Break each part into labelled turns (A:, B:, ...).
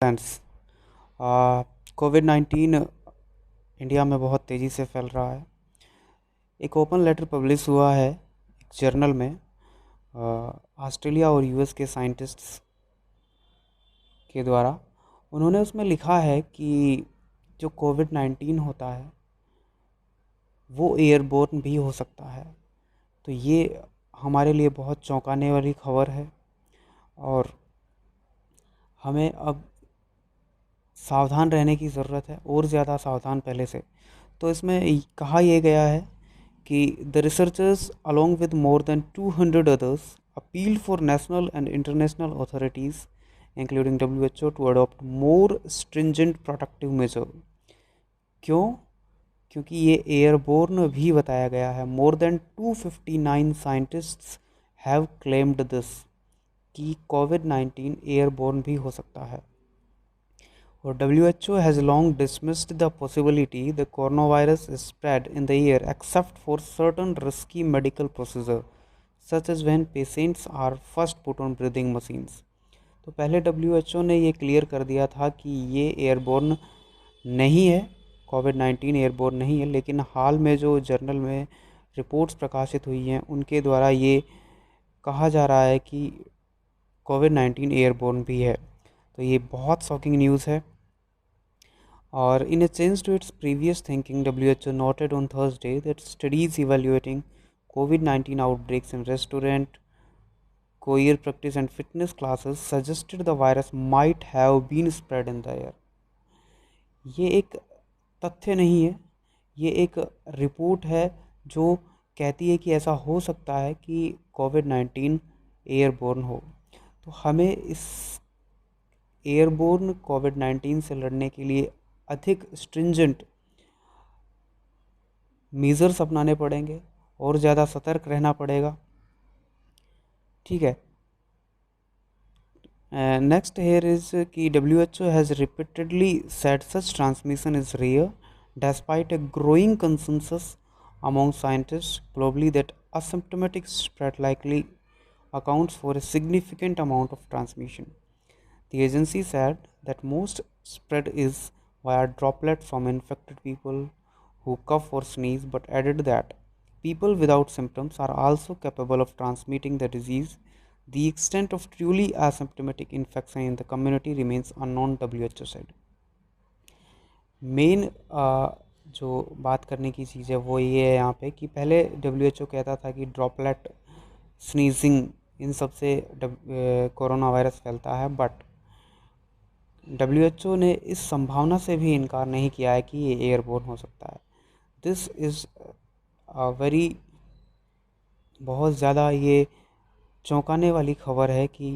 A: Friends, Covid 19 India में बहुत तेज़ी से फैल रहा है। एक ओपन लेटर पब्लिश हुआ है एक जर्नल में। ऑस्ट्रेलिया और यूएस के साइंटिस्ट्स के द्वारा उन्होंने उसमें लिखा है कि जो कोविड 19 होता है वो एयरबोर्न भी हो सकता है। तो ये हमारे लिए बहुत चौंकाने वाली खबर है और हमें अब सावधान रहने की ज़रूरत है, और ज़्यादा सावधान पहले से। तो इसमें कहा यह गया है कि the researchers along with more than 200 others appealed for national and international authorities including WHO to adopt more stringent protective measure। क्यों? क्योंकि ये एयरबोर्न भी बताया गया है। More than 259 scientists have claimed this कि कोविड 19 एयरबोर्न भी हो सकता है। और WHO has long dismissed the possibility the coronavirus is spread in the air except for certain risky medical procedures such as when patients are first put on breathing machines। तो पहले WHO ने ये clear कर दिया था कि ये airborne नहीं है, कोविड 19 एयरबोर्न नहीं है, लेकिन हाल में जो जर्नल में रिपोर्ट्स प्रकाशित हुई हैं उनके द्वारा ये कहा जा रहा है कि कोविड 19 एयरबोर्न भी है। तो ये बहुत शॉकिंग न्यूज़ है। और in a change to its previous thinking, WHO noted on Thursday that studies evaluating COVID-19 outbreaks in restaurant, courier practice and fitness classes suggested the virus might have been spread in the air। ये एक तथ्य नहीं है, ये एक report है जो कहती है कि ऐसा हो सकता है कि कोविड 19 एयरबोर्न हो। तो हमें इस एयरबोर्न कोविड 19 से लड़ने के लिए अधिक स्ट्रिंजेंट मेजर्स अपनाने पड़ेंगे और ज़्यादा सतर्क रहना पड़ेगा। ठीक है। नेक्स्ट हेयर इज कि WHO has repeatedly said such transmission is rare despite a growing consensus among scientists globally that asymptomatic spread likely accounts for a significant amount of transmission। The agency said that most spread is via droplet from infected people who cough or sneeze, but added that people without symptoms are also capable of transmitting the disease। The extent of truly asymptomatic infection in the community remains unknown, WHO said। Main जो बात करने की चीज़ है वो ये है यहाँ पे कि पहले WHO कहता था कि ड्रॉपलेट, स्नीजिंग, इन सब से कोरोना वायरस फैलता है, बट WHO ने इस संभावना से भी इनकार नहीं किया है कि ये एयरबोर्न हो सकता है। दिस इज़ वेरी बहुत ज़्यादा ये चौंकाने वाली खबर है कि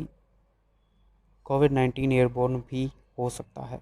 A: कोविड 19 एयरबोर्न भी हो सकता है।